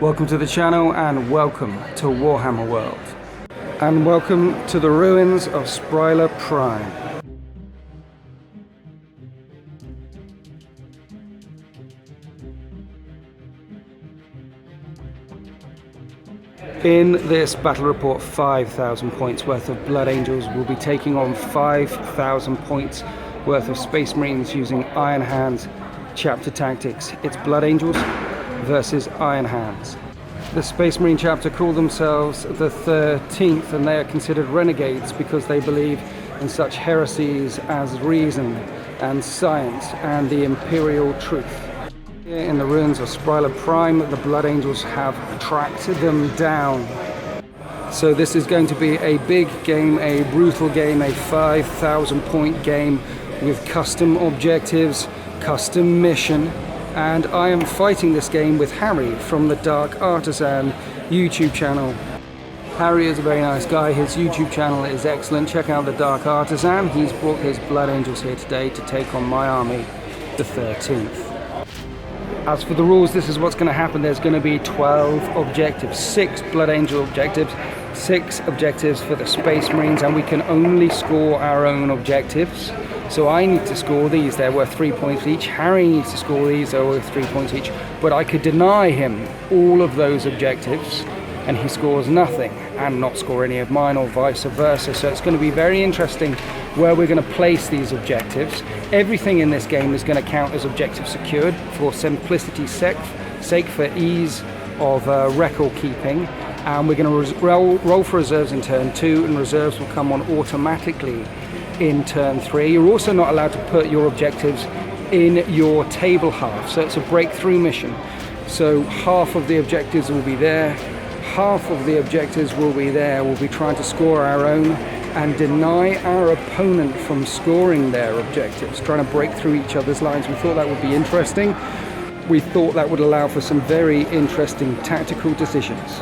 Welcome to the channel and welcome to Warhammer World. And welcome to the ruins of Spryler Prime. In this battle report, 5,000 points worth of Blood Angels will be taking on 5,000 points worth of Space Marines using Iron Hands chapter tactics. It's Blood Angels versus Iron Hands. The Space Marine chapter call themselves the 13th, and they are considered renegades because they believe in such heresies as reason and science and the imperial truth. Here in the ruins of Spryler Prime, the Blood Angels have tracked them down. So this is going to be a big game, a brutal game, a 5,000 point game with custom objectives, custom mission, and I am fighting this game with Harry from the Dark Artisan YouTube channel. Harry is a very nice guy, his YouTube channel is excellent. Check out the Dark Artisan. He's brought his Blood Angels here today to take on my army, the 13th. As for the rules, this is what's going to happen. There's going to be 12 objectives, 6 Blood Angel objectives, 6 objectives for the Space Marines, and we can only score our own objectives. So I need to score these, they're worth 3 points each. Harry needs to score these, they're worth 3 points each. But I could deny him all of those objectives and he scores nothing, and not score any of mine, or vice versa. So it's going to be very interesting where we're going to place these objectives. Everything in this game is going to count as objective secured for simplicity's sake, for ease of record keeping. And we're going to roll for reserves in turn 2, and reserves will come on automatically in turn 3. You're also not allowed to put your objectives in your table half, so it's a breakthrough mission. So half of the objectives will be there, half of the objectives will be there. We'll be trying to score our own and deny our opponent from scoring their objectives, trying to break through each other's lines. We thought that would be interesting. We thought that would allow for some very interesting tactical decisions.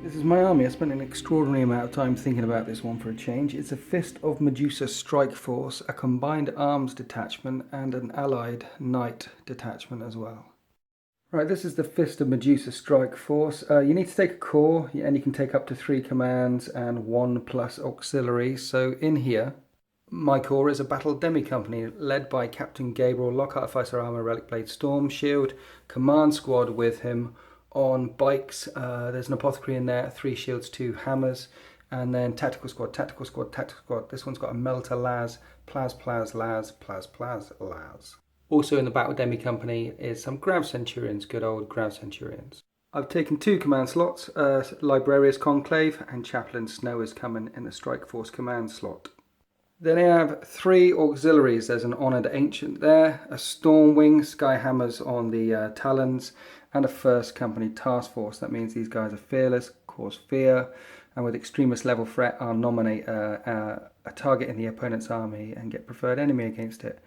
This is my army. I spent an extraordinary amount of time thinking about this one for a change. It's a Fist of Medusa strike force, a combined arms detachment, and an allied knight detachment as well. Right, this is the Fist of Medusa strike force. You need to take a corps, and you can take up to 3 commands and 1+ auxiliary. So in here, my corps is a battle demi company led by Captain Gabriel, Lockhart Fighter Armor, Relic Blade, Storm Shield, command squad with him on bikes. There's an apothecary in there, 3 shields, 2 hammers, and then tactical squad, tactical squad, tactical squad. This one's got a melter las, plas las, plas las. Also in the battle demi company is some Grav Centurions, good old Grav Centurions. I've taken 2 command slots, Librarius Conclave and Chaplain Snow is coming in the Strike Force command slot. Then I have 3 auxiliaries. There's an Honoured Ancient there, a Stormwing, Skyhammers on the Talons, and a 1st Company Task Force. That means these guys are fearless, cause fear, and with extremist level threat, I'll nominate a target in the opponent's army and get preferred enemy against it.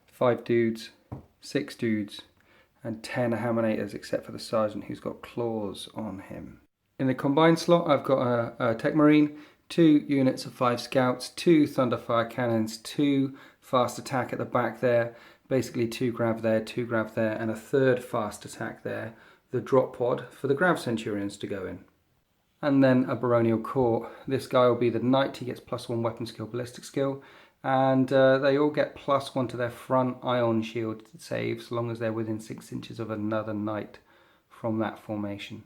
5 dudes, 6 dudes, and 10 Hammonators, except for the Sergeant who's got claws on him. In the combined slot, I've got a Tech Marine, 2 units of 5 scouts, 2 Thunderfire cannons, 2 fast attack at the back there, basically 2 grav there, 2 grav there, and a 3rd fast attack there, the drop pod for the Grav Centurions to go in. And then a Baronial Corps. This guy will be the Knight. He gets +1 weapon skill, ballistic skill, and they all get +1 to their front ion shield save, so long as they're within 6 inches of another Knight from that formation.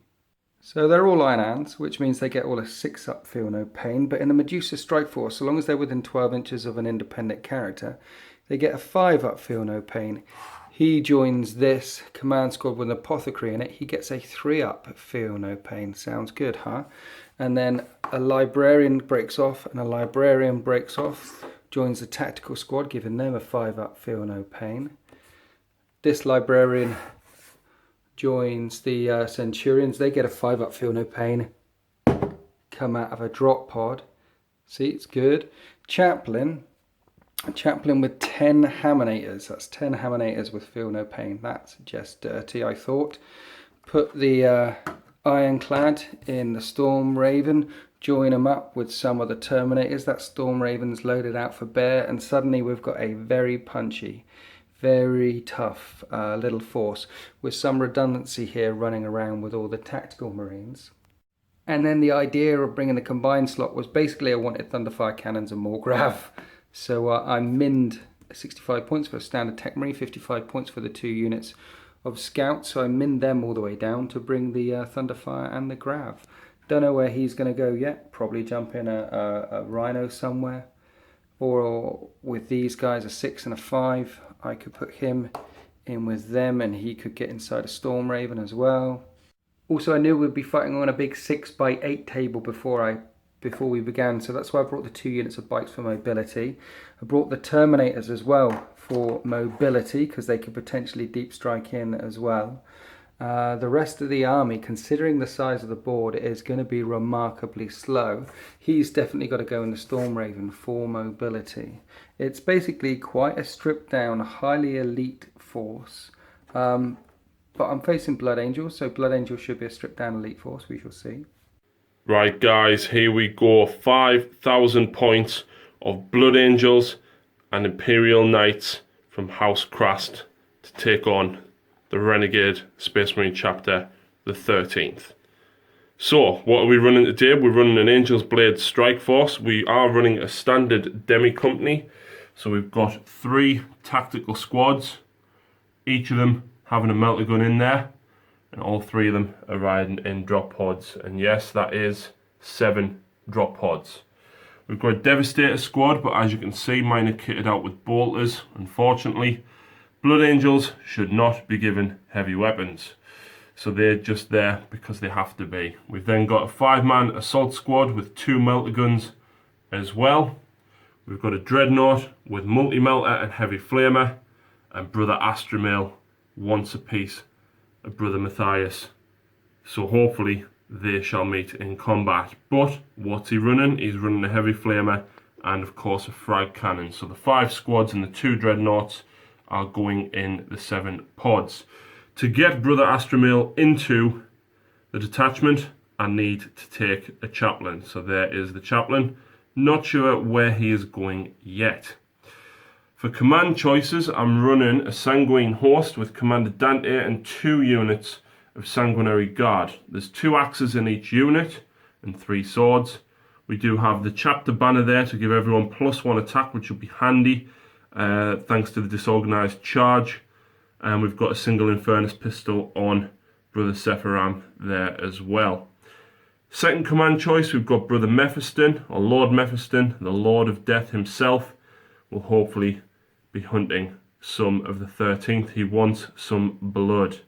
So they're all Iron Hands, which means they get all a 6 up, feel no pain, but in the Medusa Strike Force, so long as they're within 12 inches of an independent character, they get a 5 up, feel no pain. He joins this command squad with an apothecary in it, he gets a 3 up, feel no pain. Sounds good, huh? And then a Librarian breaks off, and a Librarian breaks off, joins the tactical squad, giving them a 5 up, feel no pain. This Librarian joins the Centurions. They get a 5 up, feel no pain. Come out of a drop pod. See, it's good. Chaplain with 10 Hammonators. That's 10 Hammonators with feel no pain. That's just dirty, I thought. Put the Ironclad in the Storm Raven. Join them up with some of the Terminators. That Storm Raven's loaded out for bear, and suddenly we've got a very punchy very tough little force with some redundancy here running around with all the tactical marines. And then the idea of bringing the combined slot was basically I wanted Thunderfire cannons and more grav. So I minned 65 points for a standard tech marine, 55 points for the 2 units of scouts. So I minned them all the way down to bring the Thunderfire and the grav. Don't know where he's going to go yet. Probably jump in a Rhino somewhere. Or with these guys, a 6 and a 5. I could put him in with them and he could get inside a Storm Raven as well. Also, I knew we'd be fighting on a big 6x8 table before we began, so that's why I brought the 2 units of bikes for mobility. I brought the Terminators as well for mobility because they could potentially deep strike in as well. The rest of the army, considering the size of the board, is going to be remarkably slow. He's definitely got to go in the Storm Raven for mobility. It's basically quite a stripped down, highly elite force. But I'm facing Blood Angels, so Blood Angels should be a stripped down elite force, we shall see. Right guys, here we go. 5,000 points of Blood Angels and Imperial Knights from House Krast to take on the Renegade Space Marine Chapter, the 13th. So, what are we running today? We're running an Angel's Blade Strike Force. We are running a standard demi company. So we've got 3 tactical squads, each of them having a melter gun in there, and all 3 of them are riding in drop pods. And yes, that is 7 drop pods. We've got a Devastator squad, but as you can see, mine are kitted out with bolters, unfortunately. Blood Angels should not be given heavy weapons, so they're just there because they have to be. We've then got a 5-man assault squad with 2 melter guns as well. We've got a Dreadnought with multi-melter and heavy flamer, and Brother Astromale once a piece of Brother Matthias. So hopefully they shall meet in combat. But what's he running? He's running a heavy flamer and of course a frag cannon. So the 5 squads and the 2 Dreadnoughts are going in the 7 pods. To get Brother Astromale into the detachment, I need to take a chaplain. So there is the chaplain. Not sure where he is going yet. For command choices, I'm running a Sanguine Host with Commander Dante and 2 units of Sanguinary Guard. There's 2 axes in each unit and 3 swords. We do have the chapter banner there to give everyone +1 attack, which will be handy. Thanks to the disorganized charge, and we've got a single Infernus pistol on Brother Sephiram there as well. Second command choice, we've got Brother Mephiston, or Lord Mephiston, the Lord of Death himself, will hopefully be hunting some of the 13th. He wants some blood.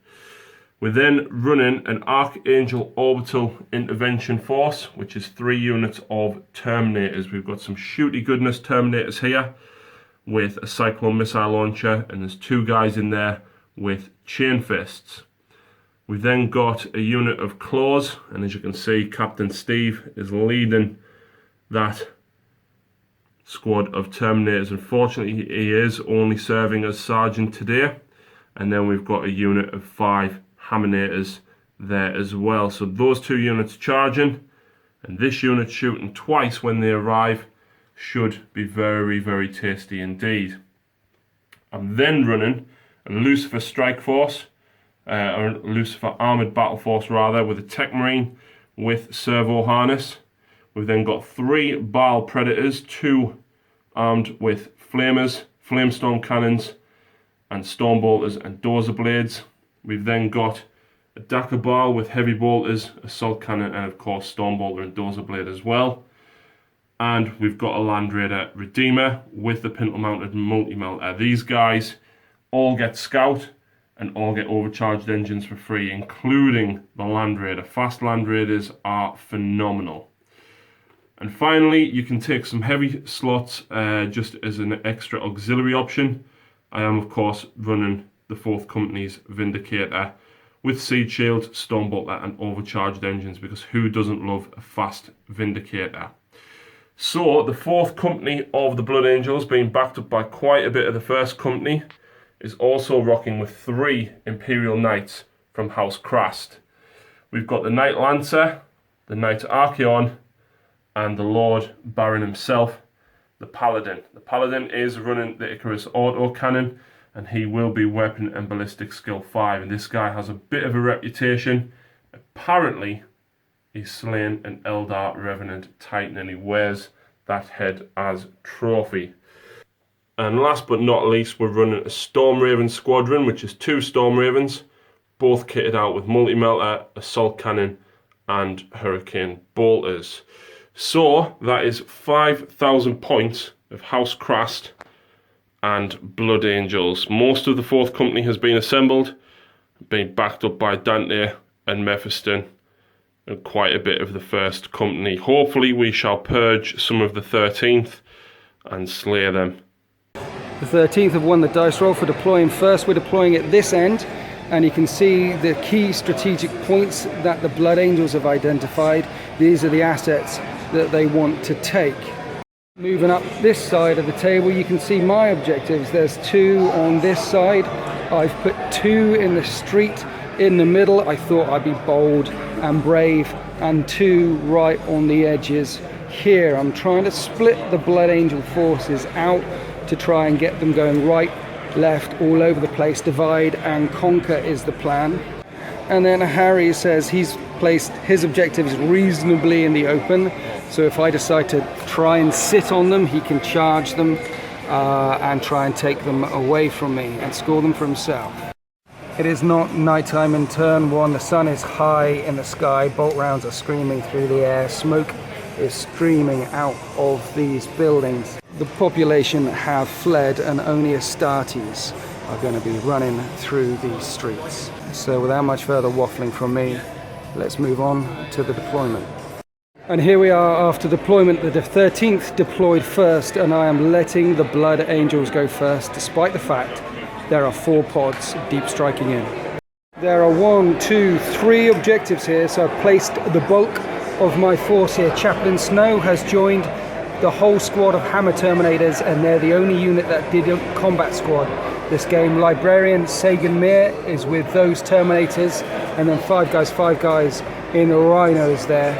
We're then running an Archangel Orbital Intervention Force, which is 3 units of Terminators. We've got some shooty goodness Terminators here with a Cyclone missile launcher, and there's 2 guys in there with chain fists. We've then got a unit of claws, and as you can see, Captain Steve is leading that squad of Terminators. Unfortunately, he is only serving as Sergeant today. And then we've got a unit of 5 Hammonators there as well. So those 2 units charging, and this unit shooting twice when they arrive, should be very, very tasty indeed. I'm then running a Lucifer Strike Force, or Lucifer Armoured Battle Force rather, with a Tech Marine with servo harness. We've then got 3 Baal Predators, 2 armed with flamers, flamestorm cannons, and storm bolters and dozer blades. We've then got a Dakar Baal with heavy bolters, assault cannon, and of course storm bolter and dozer blade as well. And we've got a Land Raider Redeemer with the pintle mounted multi-melter. These guys all get scout and all get overcharged engines for free, including the Land Raider. Fast Land Raiders are phenomenal. And finally, you can take some heavy slots just as an extra auxiliary option. I am, of course, running the 4th Company's Vindicator with Siege Shield, Stormbolter, and overcharged engines, because who doesn't love a fast Vindicator? So, the 4th Company of the Blood Angels, being backed up by quite a bit of the 1st Company, is also rocking with 3 Imperial Knights from House Krast. We've got the Knight Lancer, the Knight Archeon, and the Lord Baron himself, the Paladin. The Paladin is running the Icarus autocannon, and he will be weapon and ballistic skill 5. And this guy has a bit of a reputation. Apparently, he's slain an Eldar Revenant Titan, and he wears that head as trophy. And last but not least, we're running a Storm Raven squadron, which is 2 Storm Ravens, both kitted out with multi-melter, assault cannon, and hurricane bolters. So that is 5,000 points of House Crast and Blood Angels. Most of the 4th company has been assembled, being backed up by Dante and Mephiston, and quite a bit of the 1st company. Hopefully we shall purge some of the 13th and slay them. The 13th have won the dice roll for deploying first. We're deploying at this end, and you can see the key strategic points that the Blood Angels have identified. These are the assets that they want to take. Moving up this side of the table, you can see my objectives. There's 2 on this side. I've put 2 in the street in the middle. I thought I'd be bold and brave, and 2 right on the edges here. I'm trying to split the Blood Angel forces out to try and get them going right, left, all over the place. Divide and conquer is the plan. And then Harry says he's placed his objectives reasonably in the open, so if I decide to try and sit on them, he can charge them and try and take them away from me and score them for himself. It is not nighttime in turn 1. The sun is high in the sky, bolt rounds are screaming through the air, smoke is streaming out of these buildings. The population have fled, and only Astartes are going to be running through these streets. So without much further waffling from me, let's move on to the deployment. And here we are after deployment. The 13th deployed first, and I am letting the Blood Angels go first, despite the fact there are 4 pods deep striking in. There are 1, 2, 3 objectives here, so I've placed the bulk of my force here. Chaplain Snow has joined the whole squad of Hammer Terminators, and they're the only unit that did a combat squad this game. Librarian Sagan Mir is with those Terminators, and then 5 guys in the Rhinos there.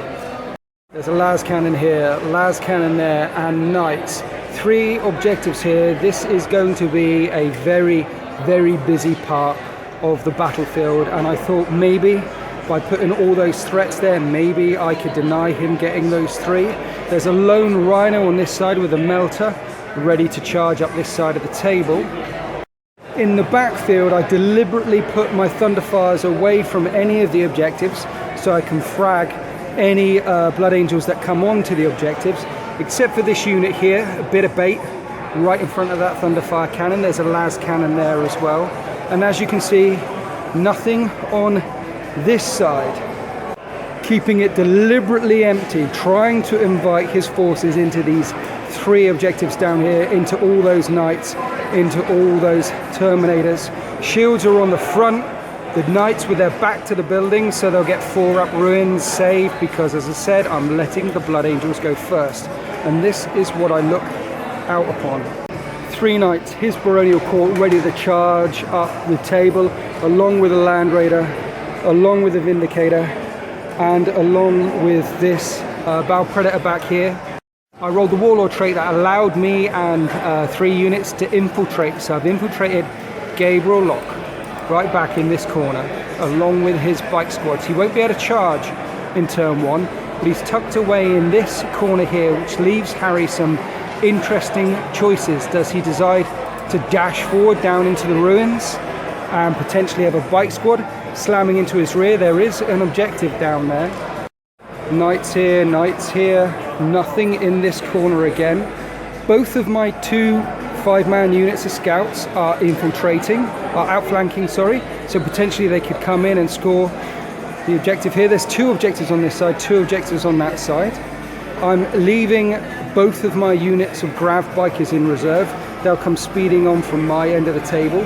There's a las cannon here, las cannon there, and knights. 3 objectives here. This is going to be a very, very busy part of the battlefield, and I thought maybe by putting all those threats there, maybe I could deny him getting those 3. There's a lone rhino on this side with a melter ready to charge up this side of the table. In the backfield, I deliberately put my Thunderfires away from any of the objectives so I can frag any Blood Angels that come on to the objectives, except for this unit here, a bit of bait right in front of that Thunderfire cannon. There's a las cannon there as well, and as you can see, nothing on this side. Keeping it deliberately empty, trying to invite his forces into these 3 objectives down here, into all those knights, into all those Terminators. Shields are on the front, the knights with their back to the building, so they'll get 4 up ruins saved, because as I said, I'm letting the Blood Angels go first, and this is what I look out upon. 3 knights, his baronial court ready to charge up the table, along with a Land Raider, along with the Vindicator, and along with this Bow Predator back here. I rolled the Warlord trait that allowed me and 3 units to infiltrate, so I've infiltrated Gabriel Locke right back in this corner, along with his bike squads. He won't be able to charge in turn 1, but he's tucked away in this corner here, which leaves Harry some interesting choices. Does he decide to dash forward down into the ruins and potentially have a bike squad slamming into his rear? There is an objective down there. Knights here, nothing in this corner again. Both of my 2 5-man units of scouts are outflanking, so potentially they could come in and score the objective here. There's 2 objectives on this side, 2 objectives on that side. I'm leaving both of my units of Grav Bikers in reserve. They'll come speeding on from my end of the table.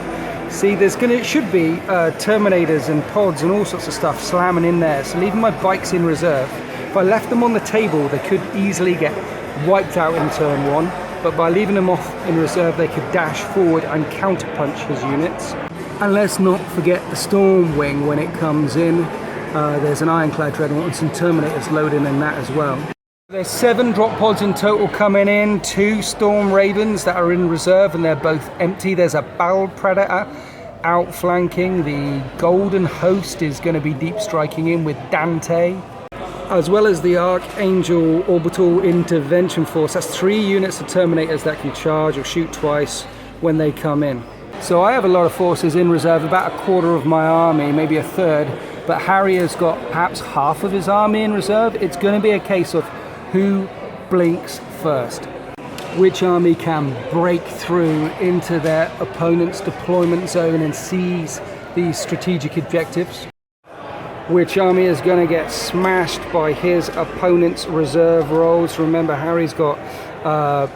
See, it should be Terminators and pods and all sorts of stuff slamming in there, so leaving my bikes in reserve. If I left them on the table, they could easily get wiped out in turn 1, but by leaving them off in reserve, they could dash forward and counterpunch his units. And let's not forget the Storm Wing when it comes in. There's an Ironclad Dreadnought and some Terminators loading in that as well. There's 7 drop pods in total coming in, 2 Storm Ravens that are in reserve and they're both empty. There's a Battle Predator outflanking. The Golden Host is going to be deep striking in with Dante, as well as the Archangel Orbital Intervention Force. That's 3 units of Terminators that can charge or shoot twice when they come in. So I have a lot of forces in reserve, about a quarter of my army, maybe a third, but Harry has got perhaps half of his army in reserve. It's going to be a case of who blinks first. Which army can break through into their opponent's deployment zone and seize these strategic objectives? Which army is going to get smashed by his opponent's reserve rolls? Remember, Harry's got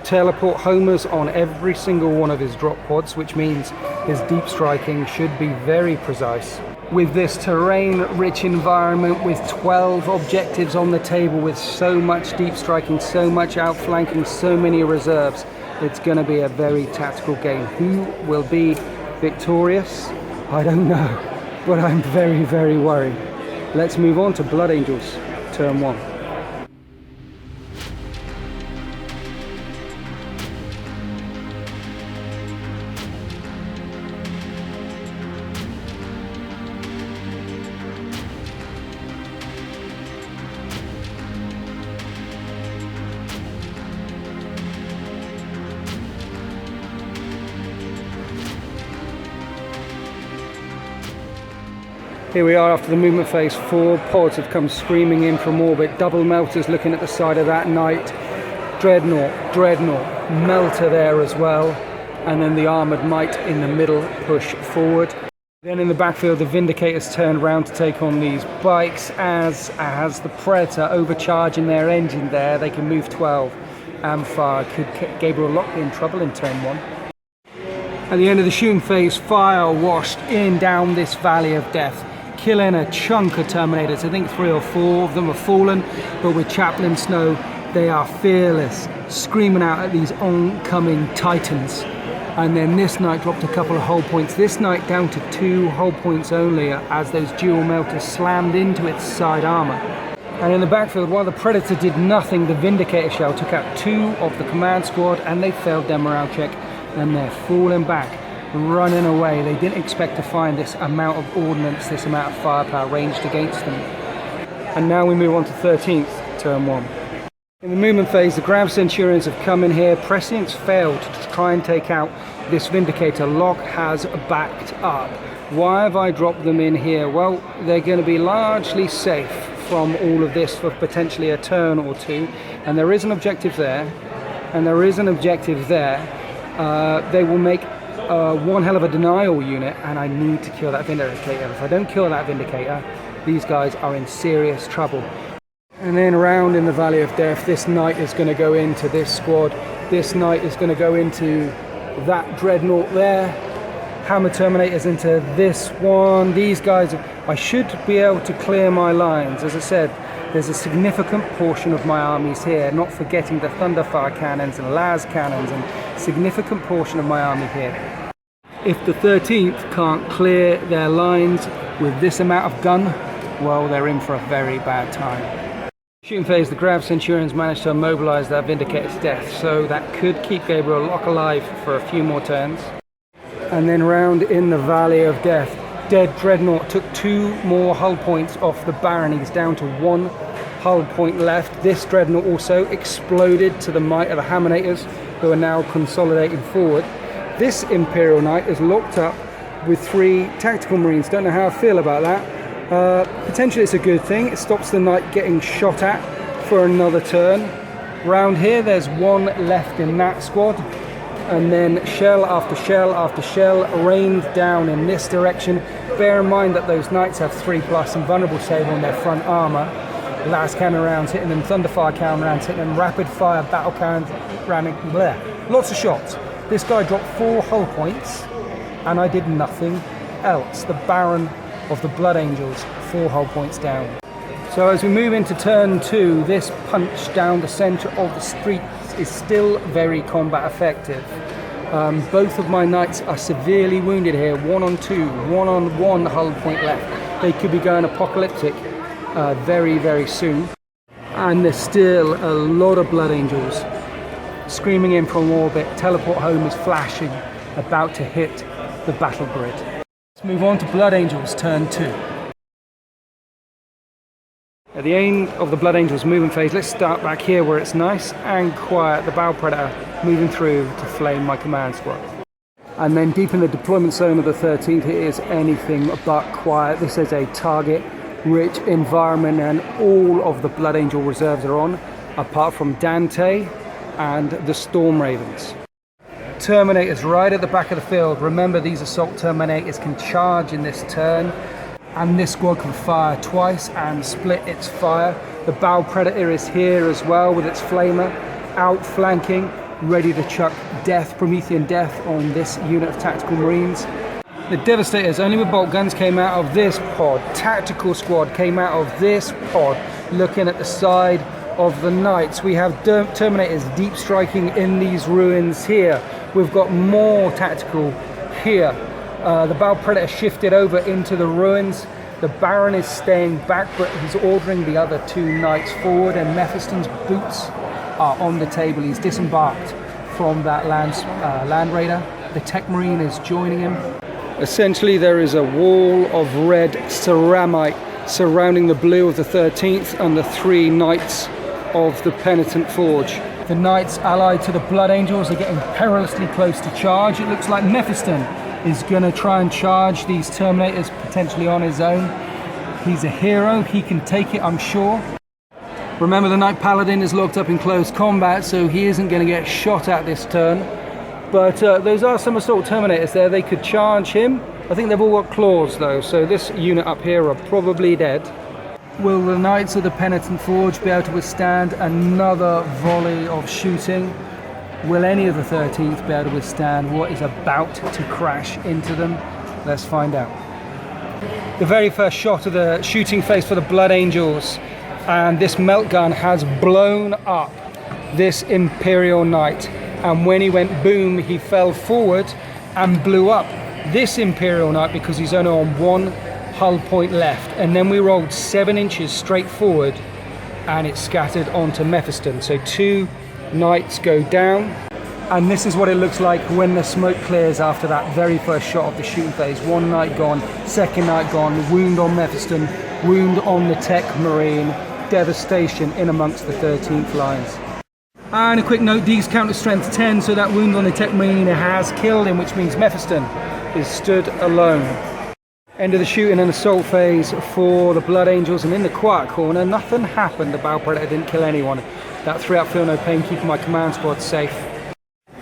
teleport homers on every single one of his drop pods, which means his deep striking should be very precise. With this terrain-rich environment, with 12 objectives on the table, with so much deep striking, so much outflanking, so many reserves, it's going to be a very tactical game. Who will be victorious? I don't know, but I'm very, very worried. Let's move on to Blood Angels, turn 1. Here we are after the movement phase. 4 pods have come screaming in from orbit. Double melters looking at the side of that knight. Dreadnought, melter there as well. And then the armoured might in the middle push forward. Then in the backfield, the Vindicators turned around to take on these bikes. As the Predator overcharging their engine there, they can move 12 and fire. Could Gabriel Lock be in trouble in turn 1? At the end of the shooting phase, fire washed in down this valley of death, killing a chunk of Terminators. I think 3 or 4 of them have fallen, but with Chaplain Snow, they are fearless, screaming out at these oncoming Titans. And then this knight dropped a couple of hull points. This knight down to 2 hull points only as those dual melters slammed into its side armor. And in the backfield, while the Predator did nothing, the Vindicator shell took out 2 of the command squad and they failed their morale check. And they're falling back, running away. They didn't expect to find this amount of ordnance, this amount of firepower ranged against them. And now we move on to 13th, turn 1. In the movement phase, the Grav Centurions have come in here. Prescience failed to try and take out this Vindicator. Locke has backed up. Why have I dropped them in here? Well, they're going to be largely safe from all of this for potentially a turn or 2. And there is an objective there, and there is an objective there. They will make one hell of a denial unit, and I need to kill that Vindicator. If I don't kill that Vindicator, these guys are in serious trouble. And then around in the Valley of Death, this knight is going to go into this squad. This knight is going to go into that Dreadnought there. Hammer Terminators into this one. These guys, I should be able to clear my lines. As I said, there's a significant portion of my armies here, not forgetting the Thunderfire cannons and Las cannons, and significant portion of my army here. If the 13th can't clear their lines with this amount of gun, well, they're in for a very bad time. Shooting phase, the Grav Centurions managed to immobilize that Vindicator's death, so that could keep Gabriel Lock alive for a few more turns. And then round in the Valley of Death, Dead Dreadnought took 2 more hull points off the Baron. He's down to 1 hull point left. This Dreadnought also exploded to the might of the Hammonators, who are now consolidating forward. This Imperial Knight is locked up with 3 Tactical Marines. Don't know how I feel about that. Potentially it's a good thing. It stops the Knight getting shot at for another turn. Round here, there's 1 left in that squad. And then shell after shell after shell rained down in this direction. Bear in mind that those knights have 3+ invulnerable sable in their front armor. Las cannon rounds hitting them, Thunderfire cannon rounds hitting them, rapid fire battle cannons running there. Lots of shots. This guy dropped 4 hull points, and I did nothing else. The Baron of the Blood Angels, 4 hull points down. So as we move into turn 2, this punch down the centre of the street is still very combat effective. Both of my knights are severely wounded here, 1 on 2, 1 on 1 hull point left. They could be going apocalyptic very, very soon. And there's still a lot of Blood Angels screaming in from orbit. Teleport home is flashing, about to hit the battle grid. Let's move on to Blood Angels turn 2. At the end of the Blood Angels movement phase, let's start back here where it's nice and quiet. The Battle Predator moving through to flame my command squad. And then deep in the deployment zone of the 13th, it is anything but quiet. This is a target-rich environment, and all of the Blood Angel reserves are on, apart from Dante and the Storm Ravens. Terminators right at the back of the field. Remember, these assault Terminators can charge in this turn, and this squad can fire twice and split its fire. The Battle Predator is here as well with its flamer, outflanking, ready to chuck death, Promethean death on this unit of tactical marines. The Devastators, only with bolt guns, came out of this pod. Tactical squad came out of this pod, looking at the side of the Knights. We have Terminators deep striking in these ruins here. We've got more tactical here. The Battle Predator shifted over into the ruins. The Baron is staying back, but he's ordering the other two Knights forward, and Mephiston's boots are on the table. He's disembarked from that Land Raider. The Tech Marine is joining him. Essentially, there is a wall of red ceramite surrounding the blue of the 13th and the three Knights of the Penitent Forge. The Knights allied to the Blood Angels are getting perilously close to charge. It looks like Mephiston is going to try and charge these Terminators potentially on his own. He's a hero, he can take it, I'm sure. Remember, the Knight Paladin is locked up in close combat, so he isn't going to get shot at this turn. But those are some assault Terminators there. They could charge him. I think they've all got claws though, so this unit up here are probably dead. Will the Knights of the Penitent Forge be able to withstand another volley of shooting? Will any of the 13th be able to withstand what is about to crash into them? Let's find out. The very first shot of the shooting phase for the Blood Angels, and this melt gun has blown up this Imperial Knight, and when he went boom, he fell forward and blew up this Imperial Knight because he's only on one hull point left. And then we rolled 7 inches straight forward and it scattered onto Mephiston. So 2 Knights go down, and this is what it looks like when the smoke clears after that very first shot of the shooting phase. 1 Knight gone, 2nd Knight gone, wound on Mephiston, wound on the Tech Marine, devastation in amongst the 13th lines. And a quick note, D's counter strength 10, so that wound on the Tech Marine has killed him, which means Mephiston is stood alone. End of the shooting and assault phase for the Blood Angels, and in the quiet corner, nothing happened. The Battle Predator didn't kill anyone. That 3 out feel no pain, keeping my command squad safe.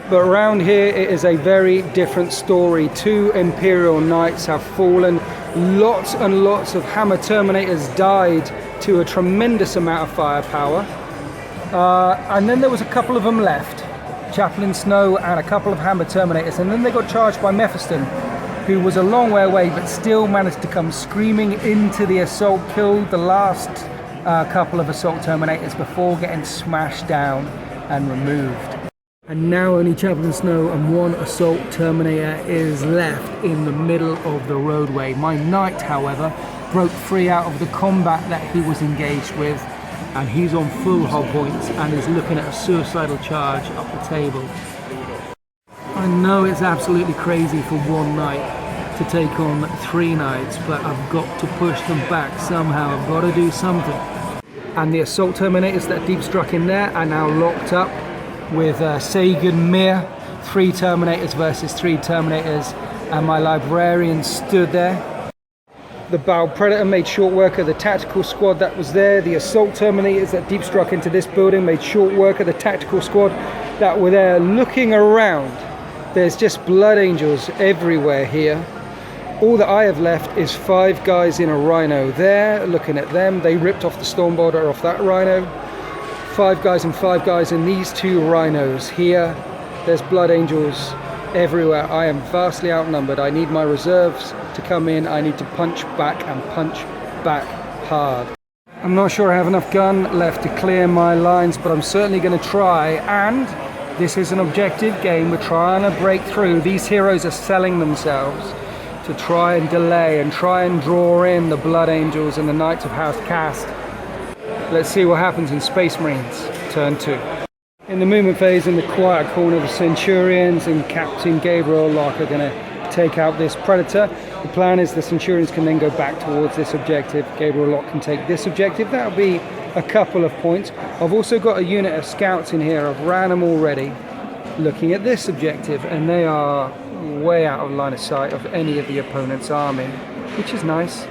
But around here, it is a very different story. 2 Imperial Knights have fallen. Lots and lots of Hammer Terminators died to a tremendous amount of firepower. And then there was a couple of them left. Chaplain Snow and a couple of Hammer Terminators. And then they got charged by Mephiston, who was a long way away, but still managed to come screaming into the assault, killed the last couple of assault Terminators before getting smashed down and removed. And now only Chaplain Snow and 1 assault Terminator is left in the middle of the roadway. My Knight, however, broke free out of the combat that he was engaged with, and he's on full hull points and is looking at a suicidal charge up the table. I know it's absolutely crazy for 1 Knight to take on 3 Knights, but I've got to push them back somehow. I've got to do something. And the assault Terminators that deep struck in there are now locked up with Sagan Mir. 3 Terminators versus 3 Terminators, and my Librarian stood there. The Battle Predator made short work of the tactical squad that was there. The assault Terminators that deep struck into this building made short work of the tactical squad that were there. Looking around, there's just Blood Angels everywhere here. All that I have left is 5 guys in a Rhino there. Looking at them, they ripped off the Stormbolter off that Rhino. 5 guys and 5 guys in these 2 Rhinos here. There's Blood Angels everywhere. I am vastly outnumbered. I need my reserves to come in. I need to punch back and punch back hard. I'm not sure I have enough gun left to clear my lines, but I'm certainly going to try. And this is an objective game. We're trying to break through. These heroes are selling themselves to try and delay and try and draw in the Blood Angels and the Knights of House Cast. Let's see what happens in Space Marines, turn 2. In the movement phase, in the quiet corner, the Centurions and Captain Gabriel Locke are going to take out this Predator. The plan is the Centurions can then go back towards this objective. Gabriel Locke can take this objective. That'll be a couple of points. I've also got a unit of scouts in here. I've ran them already, looking at this objective, and they are way out of line of sight of any of the opponent's army, which is nice.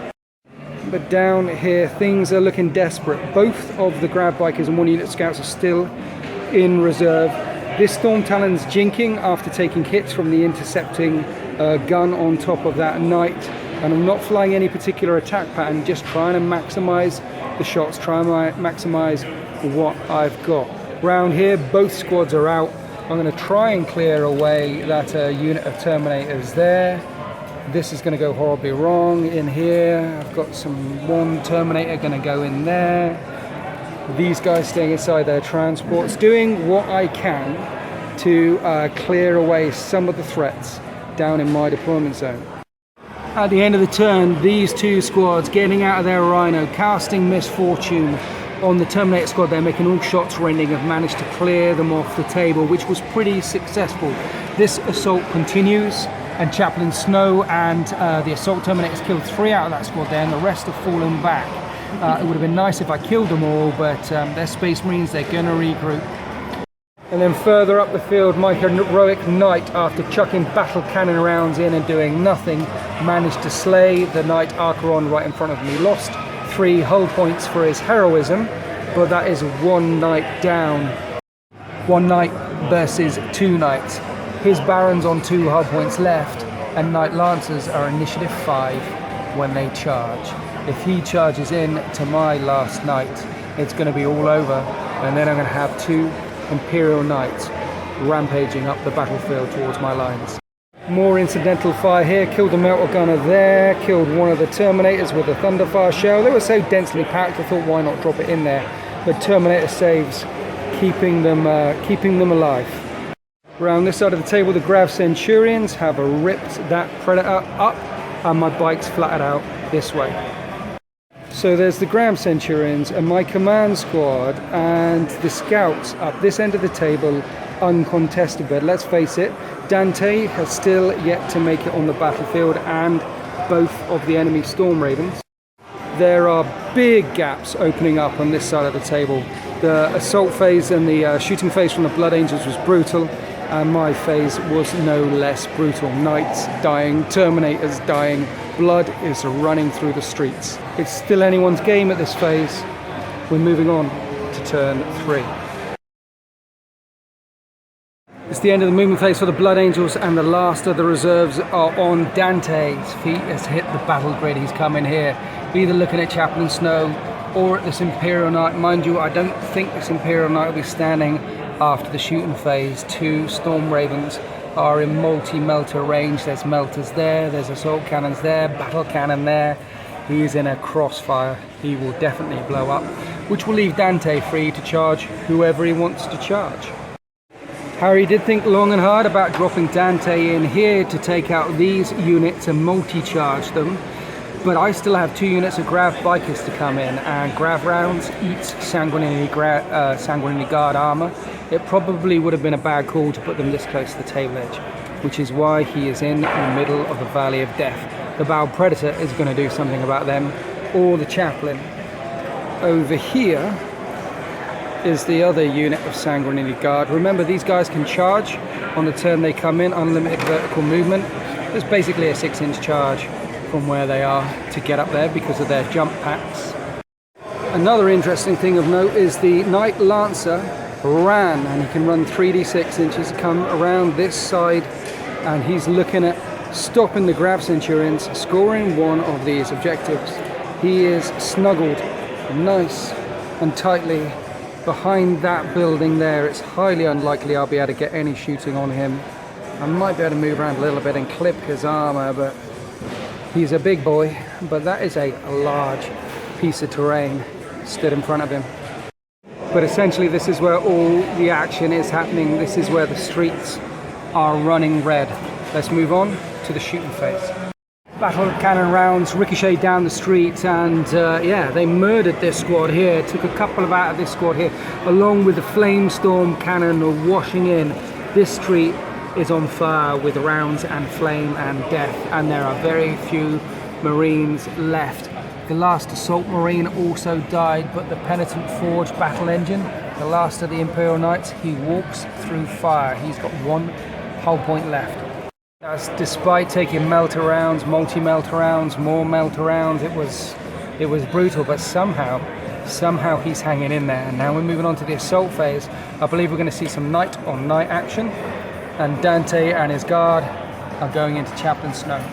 But down here, things are looking desperate. Both of the grab bikers and one unit of scouts are still in reserve. This Storm Talon's jinking after taking hits from the intercepting gun on top of that Knight, and I'm not flying any particular attack pattern, just trying to maximize the shots, trying to maximize what I've got. Round here, both squads are out. I'm going to try and clear away that unit of Terminators there. This is going to go horribly wrong in here. I've got one Terminator going to go in there. These guys staying inside their transports, doing what I can to clear away some of the threats down in my deployment zone. At the end of the turn, these two squads getting out of their Rhino, casting Misfortune on the Terminator squad. They're making all shots raining, have managed to clear them off the table, which was pretty successful. This assault continues, and Chaplain Snow and the assault Terminators killed 3 out of that squad there, and the rest have fallen back. It would have been nice if I killed them all, but they're Space Marines, they're going to regroup. And then further up the field, my heroic Knight, after chucking battle cannon rounds in and doing nothing, managed to slay the Knight Archeron right in front of me. Lost 3 hull points for his heroism, but that is 1 Knight down. 1 Knight versus 2 Knights. His Barons on 2 hull points left, and Knight Lancers are initiative 5 when they charge. If he charges in to my last Knight, it's going to be all over, and then I'm going to have 2 Imperial Knights rampaging up the battlefield towards my lines. More incidental fire here, killed the Melter Gunner there, killed one of the Terminators with a Thunderfire shell. They were so densely packed, I thought why not drop it in there. But Terminator saves, keeping them alive. Around this side of the table, the Grav Centurions have ripped that Predator up, and my bike's flattered out this way. So there's the Grav Centurions and my command squad and the scouts up this end of the table, uncontested. But let's face it, Dante has still yet to make it on the battlefield, and both of the enemy Storm Ravens. There are big gaps opening up on this side of the table. The assault phase and the shooting phase from the Blood Angels was brutal, and my phase was no less brutal. Knights dying, Terminators dying, blood is running through the streets. It's still anyone's game at this phase. We're moving on to turn 3. It's the end of the movement phase for the Blood Angels, and the last of the reserves are on Dante. His feet has hit the battle grid. He's coming here, either looking at Chaplain Snow or at this Imperial Knight. Mind you, I don't think this Imperial Knight will be standing after the shooting phase. 2 Storm Ravens are in multi-melter range. There's melters there, there's assault cannons there, battle cannon there. He is in a crossfire. He will definitely blow up, which will leave Dante free to charge whoever he wants to charge. Harry did think long and hard about dropping Dante in here to take out these units and multi-charge them, but I still have 2 units of Grav Bikers to come in, and Grav rounds eats Sanguinary Guard armor. It probably would have been a bad call to put them this close to the table edge, which is why he is in the middle of the Valley of Death. The Bow Predator is going to do something about them, or the Chaplain. Over here is the other unit of Sanguinary Guard. Remember, these guys can charge on the turn they come in, unlimited vertical movement. There's basically a 6-inch charge from where they are to get up there because of their jump packs. Another interesting thing of note is the Knight Lancer ran, and he can run 3d6 inches, come around this side, and he's looking at stopping the Grav Centurions, scoring one of these objectives. He is snuggled nice and tightly behind that building there. It's highly unlikely I'll be able to get any shooting on him. I might be able to move around a little bit and clip his armor, but he's a big boy. But that is a large piece of terrain stood in front of him. But essentially this is where all the action is happening. This is where the streets are running red. Let's move on to the shooting phase. Battle cannon rounds ricochet down the street, and yeah, they murdered this squad here. Took a couple of out of this squad here, along with the flamestorm cannon washing in. This street is on fire with rounds and flame and death, and there are very few Marines left. The last assault Marine also died, but the Penitent Forge battle engine, the last of the Imperial Knights, he walks through fire. He's got one hull point left. That's despite taking melter rounds, multi-melter rounds, more melter rounds. It was brutal, but somehow he's hanging in there. And now we're moving on to the assault phase. I believe we're going to see some night on night action, and Dante and his guard are going into Chaplain Snow.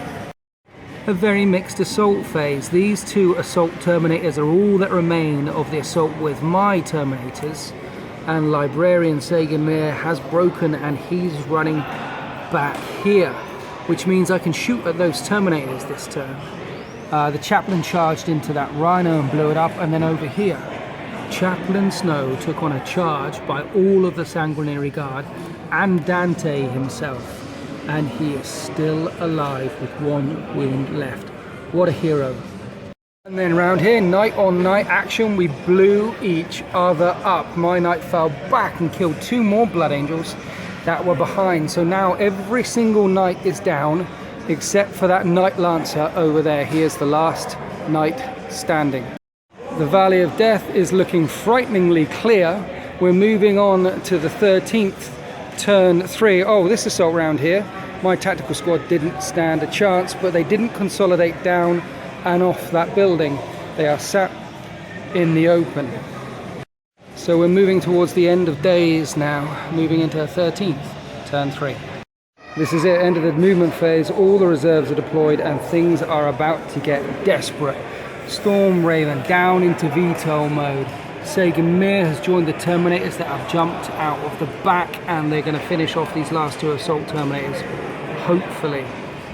A very mixed assault phase. These two assault terminators are all that remain of the assault with my terminators, and Librarian Sagan Mir has broken and he's running back here, which means I can shoot at those terminators this turn. The Chaplain charged into that Rhino and blew it up, and then over here Chaplain Snow took on a charge by all of the Sanguinary Guard and Dante himself, and he is still alive with one wound left. What a hero. And then round here, night on night action, we blew each other up. My knight fell back and killed two more Blood Angels that were behind. So now every single knight is down except for that Knight Lancer over there. He is the last knight standing. The Valley of Death is looking frighteningly clear. We're moving on to the 13th, turn 3. Oh, this assault round here, my tactical squad didn't stand a chance, but they didn't consolidate down and off that building. They are sat in the open. So we're moving towards the end of days now, moving into 13th, turn 3. This is it, end of the movement phase. All the reserves are deployed and things are about to get desperate. Storm Raven down into VTOL mode. Sagan Mir has joined the Terminators that have jumped out of the back, and they're going to finish off these last two assault Terminators, hopefully,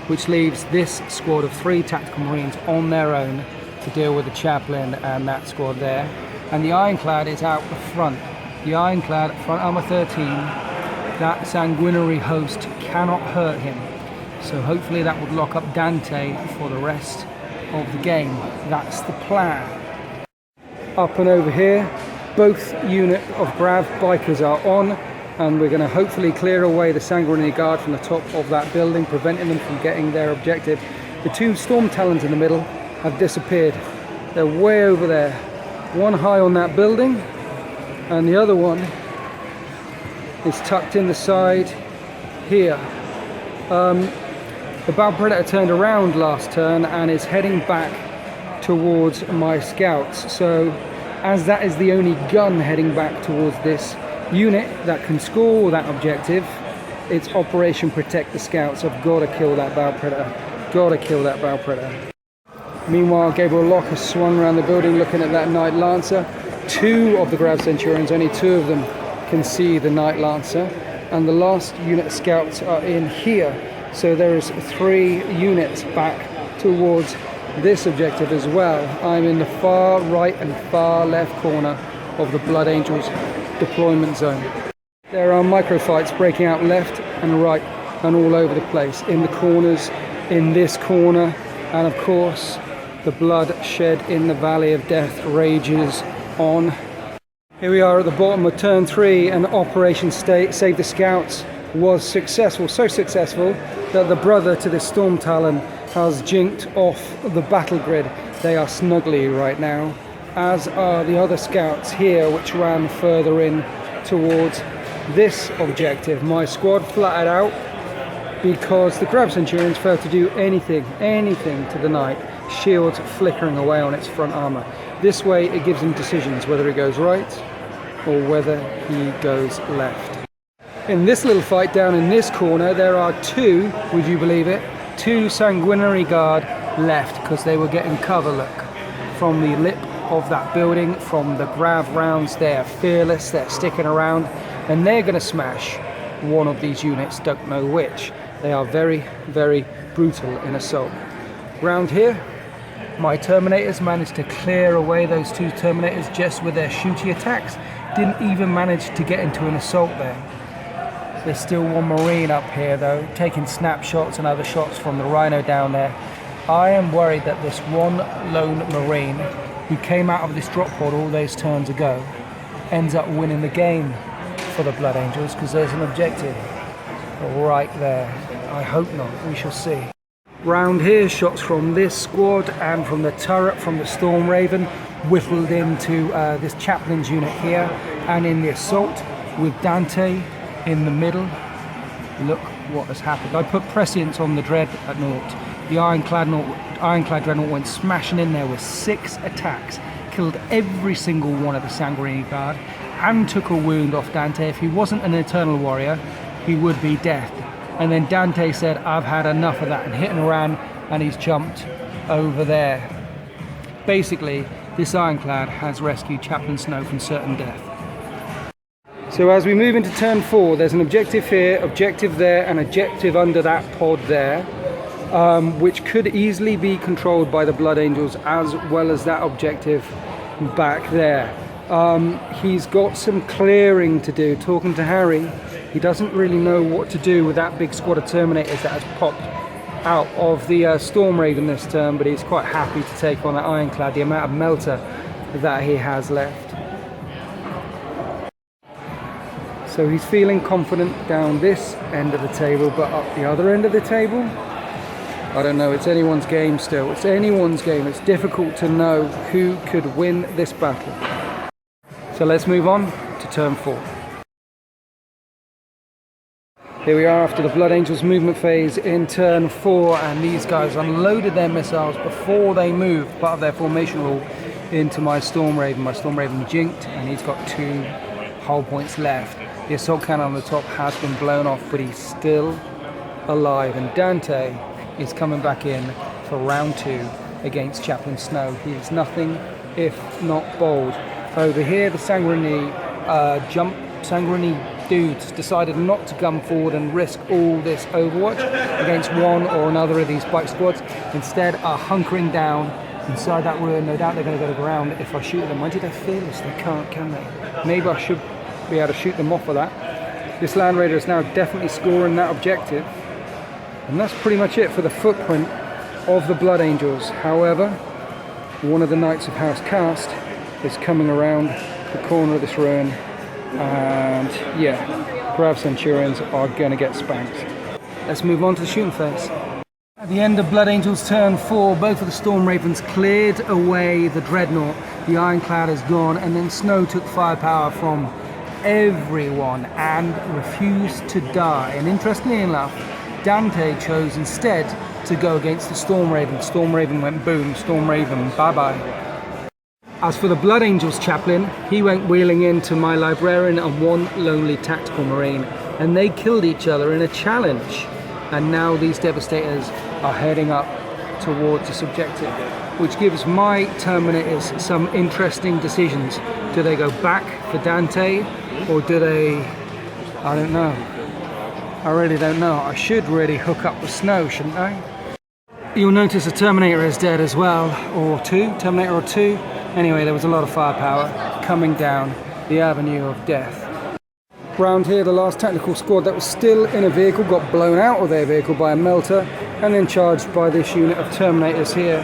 which leaves this squad of 3 Tactical Marines on their own to deal with the Chaplain and that squad there. And the Ironclad is out the front. The Ironclad, front armor 13, that sanguinary host cannot hurt him. So hopefully that would lock up Dante for the rest of the game. That's the plan. Up and over here, both unit of Grav Bikers are on, and we're going to hopefully clear away the Sanguinary Guard from the top of that building, preventing them from getting their objective. The 2 Storm Talons in the middle have disappeared. They're way over there. One high on that building, and the other one is tucked in the side here. The Battle Predator turned around last turn and is heading back towards my scouts. So as that is the only gun heading back towards this unit that can score that objective, it's Operation Protect the Scouts. I've got to kill that Battle Predator. Got to kill that Battle Predator. Meanwhile, Gabriel Locke has swung around the building looking at that Knight Lancer. 2 of the Grav Centurions, only 2 of them can see the Knight Lancer. And the last unit of scouts are in here. So there is 3 units back towards this objective as well. I'm in the far right and far left corner of the Blood Angels deployment zone. There are microfights breaking out left and right and all over the place. In the corners, in this corner, and of course, the bloodshed in the Valley of Death rages on. Here we are at the bottom of turn 3, and Operation Save the Scouts was successful. So successful that the brother to this Storm Talon has jinked off the battle grid. They are snugly right now, as are the other scouts here, which ran further in towards this objective. My squad flattered out because the Grav Centurions failed to do anything to the Knight. Shields flickering away on its front armor. This way it gives him decisions whether he goes right or whether he goes left. In this little fight down in this corner, there are 2, would you believe it, 2 Sanguinary Guard left, because they were getting cover, look, from the lip of that building, from the Grav rounds. They're fearless, they're sticking around, and they're going to smash one of these units, don't know which. They are very, very brutal in assault. Round here, my Terminators managed to clear away those 2 Terminators just with their shooty attacks. Didn't even manage to get into an assault there. There's still one Marine up here though, taking snapshots and other shots from the Rhino down there. I am worried that this one lone Marine who came out of this drop pod all those turns ago ends up winning the game for the Blood Angels, because there's an objective right there. I hope not, we shall see. Round here, shots from this squad and from the turret from the Storm Raven whittled into this chaplain's unit here, and in the assault with Dante in the middle. Look what has happened. I put prescience on the Dreadnought. The Ironclad Dreadnought went smashing in there with 6 attacks, killed every single one of the Sanguinary Guard, and took a wound off Dante. If he wasn't an Eternal Warrior, he would be dead. And then Dante said, I've had enough of that, and hit and ran, and he's jumped over there. Basically, this Ironclad has rescued Chaplain Snow from certain death. So as we move into turn 4, there's an objective here, objective there, and objective under that pod there, which could easily be controlled by the Blood Angels, as well as that objective back there. He's got some clearing to do. Talking to Harry, he doesn't really know what to do with that big squad of Terminators that has popped out of the Storm Raven this turn, but he's quite happy to take on that Ironclad, the amount of melter that he has left. So he's feeling confident down this end of the table, but up the other end of the table, I don't know, it's anyone's game still. It's anyone's game. It's difficult to know who could win this battle. So let's move on to turn 4. Here we are after the Blood Angels movement phase in turn 4, and these guys unloaded their missiles before they moved, part of their formation rule, into my Storm Raven. My Storm Raven jinked, and he's got 2 hull points left. The assault cannon on the top has been blown off, but he's still alive, and Dante is coming back in for round 2 against Chaplain Snow. He is nothing if not bold. Over here, the Sanguinary dudes decided not to come forward and risk all this overwatch against one or another of these bike squads. Instead, are hunkering down inside that ruin. No doubt they're going to go to ground if I shoot them. Why did I fearless? They can't, can they? Maybe I should be able to shoot them off of that. This Land Raider is now definitely scoring that objective. And that's pretty much it for the footprint of the Blood Angels. However, one of the Knights of House Cast is coming around the corner of this ruin, and yeah, Grav Centurions are going to get spanked. Let's move on to the shooting phase. At the end of Blood Angels turn 4, both of the Storm Ravens cleared away the Dreadnought. The Ironclad is gone, and then Snow took firepower from everyone and refused to die. And interestingly enough, Dante chose instead to go against the Storm Raven. Storm Raven went boom, Storm Raven bye-bye. As for the Blood Angels chaplain, he went wheeling into my Librarian and one lonely Tactical Marine, and they killed each other in a challenge. And now these Devastators are heading up towards this objective, which gives my Terminators some interesting decisions. Do they go back for Dante, or do they... I don't know. I really don't know. I should really hook up with Snow, shouldn't I? You'll notice a Terminator is dead as well, or 2, Terminator or 2. Anyway, there was a lot of firepower coming down the avenue of death. Round here, the last tactical squad that was still in a vehicle got blown out of their vehicle by a melter, and then charged by this unit of Terminators here,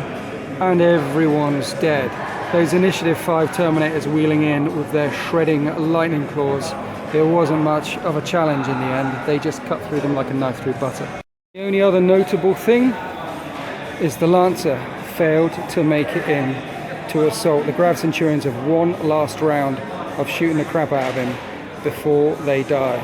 and everyone's dead. Those Initiative 5 Terminators wheeling in with their shredding lightning claws. There wasn't much of a challenge in the end. They just cut through them like a knife through butter. The only other notable thing is the Lancer failed to make it in to assault. The Grav Centurions have one last round of shooting the crap out of him before they die.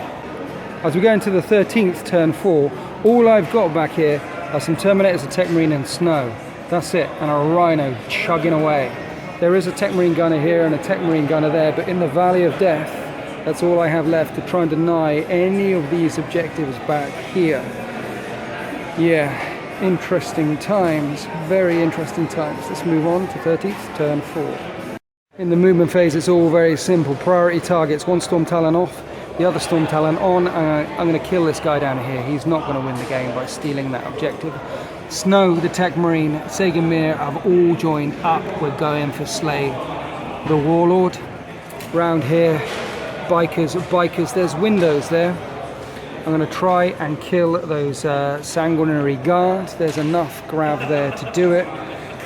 As we go into the 13th turn 4, all I've got back here are some Terminators, a Tech Marine and Snow. That's it, and a Rhino chugging away. There is a Tech Marine gunner here and a Tech Marine gunner there, but in the Valley of Death, that's all I have left to try and deny any of these objectives back here. Yeah. Interesting times, very interesting times. Let's move on to 13th, turn 4. In the movement phase, it's all very simple. Priority targets, one Storm Talon off, the other Storm Talon on. I'm going to kill this guy down here. He's not going to win the game by stealing that objective. Snow, the Tech Marine, Sagamir have all joined up. We're going for Slay the Warlord. Round here, bikers, there's windows there. I'm going to try and kill those sanguinary guards. There's enough grav there to do it.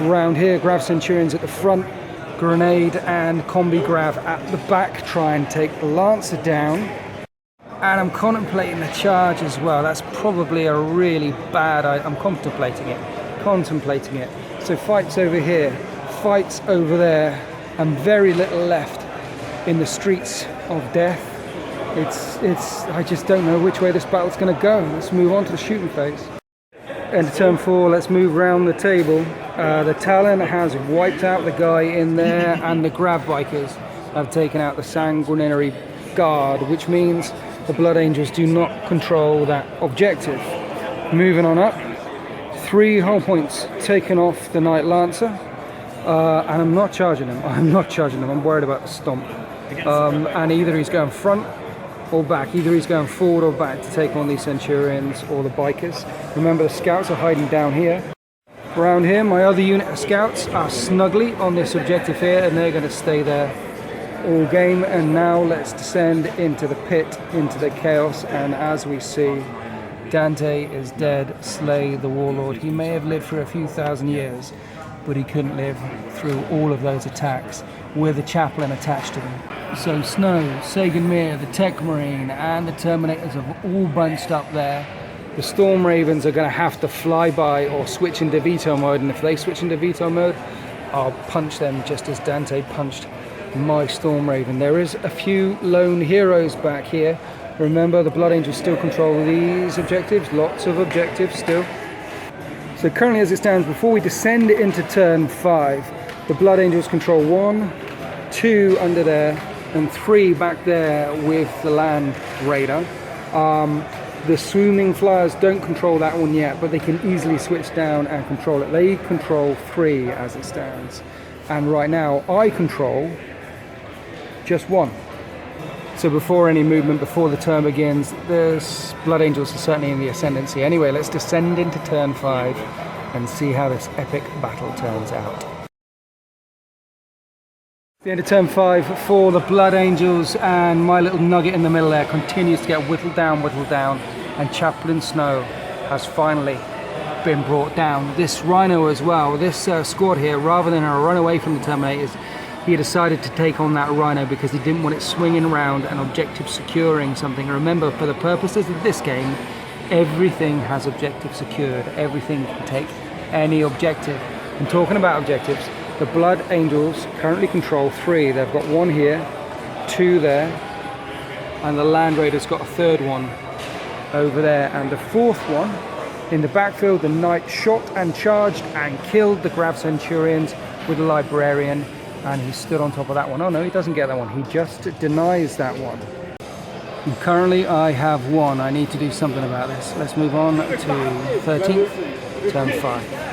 Around here, grav centurions at the front, grenade and combi grav at the back, try and take the lancer down. And I'm contemplating the charge as well. That's probably a really bad idea. I'm contemplating it. So fights over here, fights over there, and very little left in the streets of death. I just don't know which way this battle's going to go. Let's move on to the shooting phase. Into turn 4, let's move around the table. The Talon has wiped out the guy in there, and the Grav Bikers have taken out the Sanguinary Guard, which means the Blood Angels do not control that objective. Moving on up, 3 hull points taken off the Knight Lancer, and I'm not charging him. I'm worried about the stomp. And either he's going front or back. Either he's going forward or back to take on these Centurions or the Bikers. Remember, the Scouts are hiding down here. Around here, my other unit of Scouts are snugly on this objective here, and they're going to stay there all game. And now let's descend into the pit, into the chaos, and as we see, Dante is dead. Slay the Warlord. He may have lived for a few thousand years, but he couldn't live through all of those attacks with a chaplain attached to them. So Snow, Sagan Mir, the Tech Marine, and the Terminators have all bunched up there. The Storm Ravens are going to have to fly by or switch into veto mode, and if they switch into veto mode, I'll punch them just as Dante punched my Storm Raven. There is a few lone heroes back here. Remember, the Blood Angels still control these objectives, lots of objectives still. So currently as it stands, before we descend into turn 5, the Blood Angels control 1, 2 under there, and 3 back there with the Land Raider. The Swooming Flyers don't control that one yet, but they can easily switch down and control it. They control 3 as it stands. And right now, I control just 1. So before any movement, before the turn begins, the Blood Angels are certainly in the ascendancy. Anyway, let's descend into turn 5 and see how this epic battle turns out. The end of turn 5 for the Blood Angels, and my little nugget in the middle there continues to get whittled down, and Chaplain Snow has finally been brought down. This Rhino as well, this squad here, rather than a run away from the Terminators, he decided to take on that Rhino because he didn't want it swinging around and objective securing something. Remember, for the purposes of this game, everything has objective secured. Everything can take any objective. And talking about objectives, the Blood Angels currently control 3. They've got 1 here, 2 there, and the Land Raider's got a 3rd one over there, and the 4th one in the backfield. The Knight shot and charged and killed the Grav Centurions with the Librarian, and he stood on top of that one. Oh no, he doesn't get that one. He just denies that one. And currently I have 1. I need to do something about this. Let's move on to 13th, turn 5.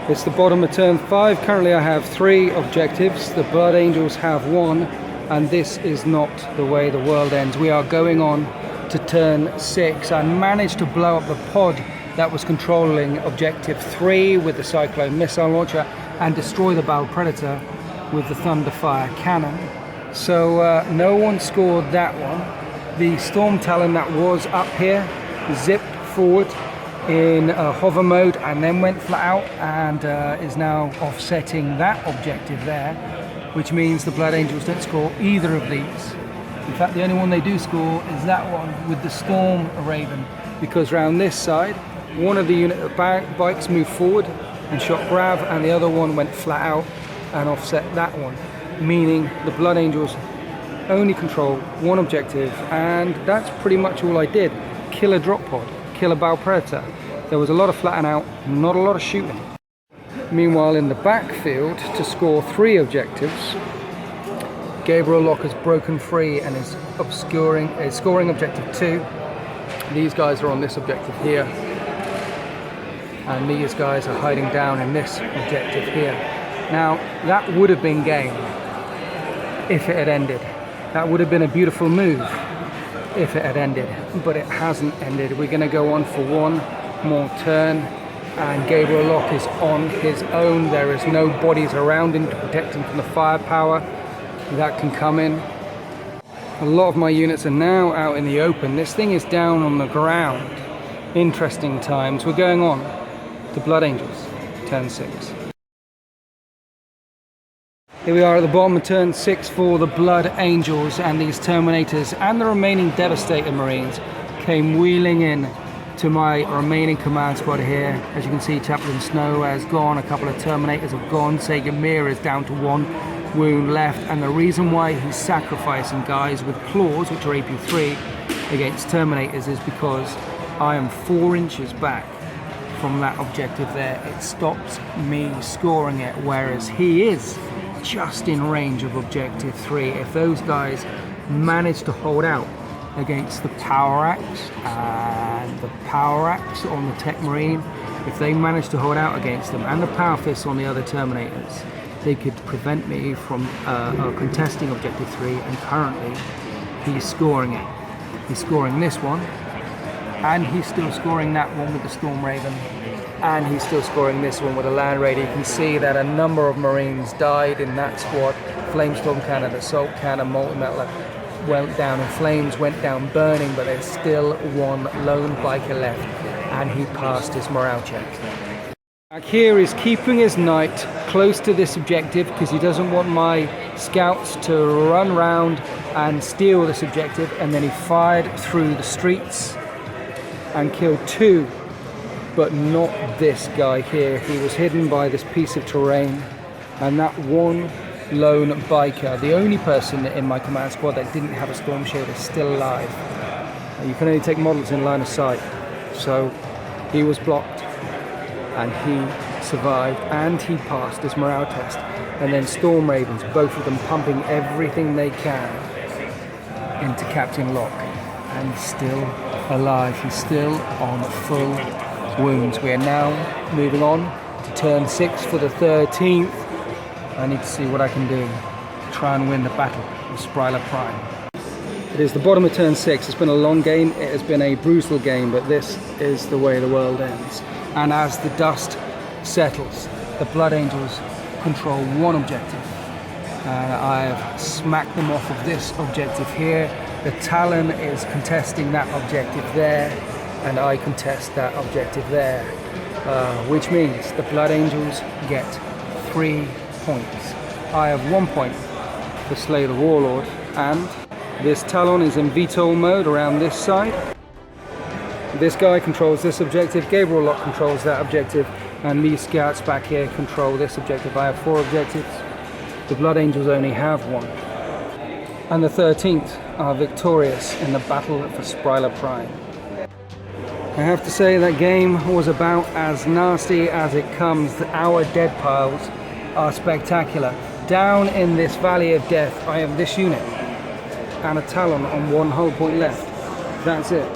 It's the bottom of turn 5. Currently I have 3 objectives. The Blood Angels have 1, and this is not the way the world ends. We are going on to turn 6. I managed to blow up the pod that was controlling objective 3 with the Cyclone missile launcher and destroy the Battle Predator with the Thunderfire cannon. So no one scored that one. The Storm Talon that was up here zipped forward in hover mode and then went flat out, and is now offsetting that objective there, which means the Blood Angels don't score either of these. In fact, the only one they do score is that one with the Storm Raven, because round this side, one of the unit bikes moved forward and shot Grav, and the other one went flat out and offset that one, meaning the Blood Angels only control 1 objective, and that's pretty much all I did. Kill a drop pod, kill a Battle Predator. There was a lot of flatten out, not a lot of shooting. Meanwhile, in the backfield, to score 3 objectives, Gabriel Locke has broken free and is scoring objective 2. These guys are on this objective here, and these guys are hiding down in this objective here. Now, that would have been game if it had ended. That would have been a beautiful move if it had ended, but it hasn't ended. We're going to go on for 1 more turn, and Gabriel Locke is on his own. There is no bodies around him to protect him from the firepower that can come in. A lot of my units are now out in the open. This thing is down on the ground. Interesting times. We're going on to Blood Angels, turn 6. Here we are at the bottom of turn 6 for the Blood Angels, and these Terminators and the remaining Devastator Marines came wheeling in to my remaining command squad here. As you can see, Chaplain Snow has gone, a couple of Terminators have gone, Sagan Mir is down to 1 wound left, and the reason why he's sacrificing guys with claws, which are AP3, against Terminators is because I am 4 inches back from that objective there. It stops me scoring it, whereas he is just in range of objective 3. If those guys manage to hold out against the Power Axe and the Power Axe on the Tech Marine, if they manage to hold out against them, and the Power Fists on the other Terminators, they could prevent me from contesting objective 3, and currently he's scoring it. He's scoring this one, and he's still scoring that one with the Storm Raven, and he's still scoring this one with a Land Raider. You can see that a number of Marines died in that squad. Flamestorm Cannon, Assault Cannon, Multi-Metal went down in flames, went down burning, but there's still one lone biker left, and he passed his morale check. Back here is keeping his knight close to this objective because he doesn't want my scouts to run round and steal this objective, and then he fired through the streets and killed 2, but not this guy here. He was hidden by this piece of terrain, and that one lone biker, the only person in my command squad that didn't have a storm shield, is still alive. You can only take models in line of sight, so he was blocked and he survived, and he passed his morale test. And then Storm Ravens, both of them pumping everything they can into Captain Locke, and he's still alive. He's still on full wounds. We are now moving on to turn 6 for the 13th. I need to see what I can do to try and win the battle of Spryler Prime. It is the bottom of turn 6. It's been a long game, it has been a brutal game, but this is the way the world ends. And as the dust settles, the Blood Angels control 1 objective. And I have smacked them off of this objective here. The Talon is contesting that objective there, and I contest that objective there. Which means the Blood Angels get 3 points. I have 1 point for Slay the Warlord, and this Talon is in VTOL mode around this side. This guy controls this objective, Gabriel Locke controls that objective, and these scouts back here control this objective. I have 4 objectives. The Blood Angels only have 1. And the 13th are victorious in the battle for Spryler Prime. I have to say that game was about as nasty as it comes. Our dead piles are spectacular. Down in this valley of death, I have this unit and a Talon on 1 hull point left. That's it.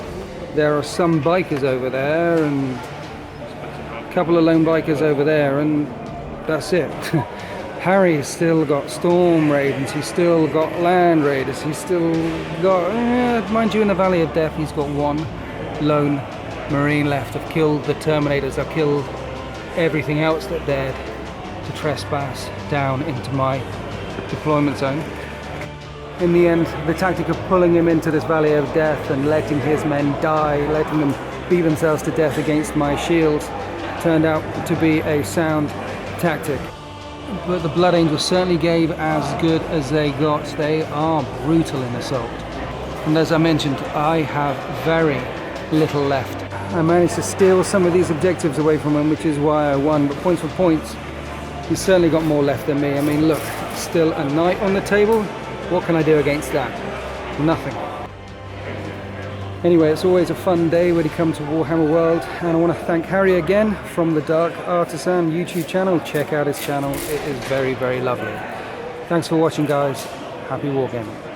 There are some bikers over there and a couple of lone bikers over there, and that's it. Harry's still got Storm Ravens, he's still got Land Raiders, he's still got, mind you, in the Valley of Death, he's got 1 lone Marine left. I've killed the Terminators, I've killed everything else that dared to trespass down into my deployment zone. In the end, the tactic of pulling him into this Valley of Death and letting his men die, letting them beat themselves to death against my shields, turned out to be a sound tactic. But the Blood Angels certainly gave as good as they got. They are brutal in assault. And as I mentioned, I have very little left. I managed to steal some of these objectives away from him, which is why I won. But points for points, he's certainly got more left than me. I mean, look, still a knight on the table. What can I do against that? Nothing. Anyway, it's always a fun day when you come to Warhammer World, and I want to thank Harry again from the Dark Artisan YouTube channel. Check out his channel, it is very, very lovely. Thanks for watching, guys. Happy wargaming.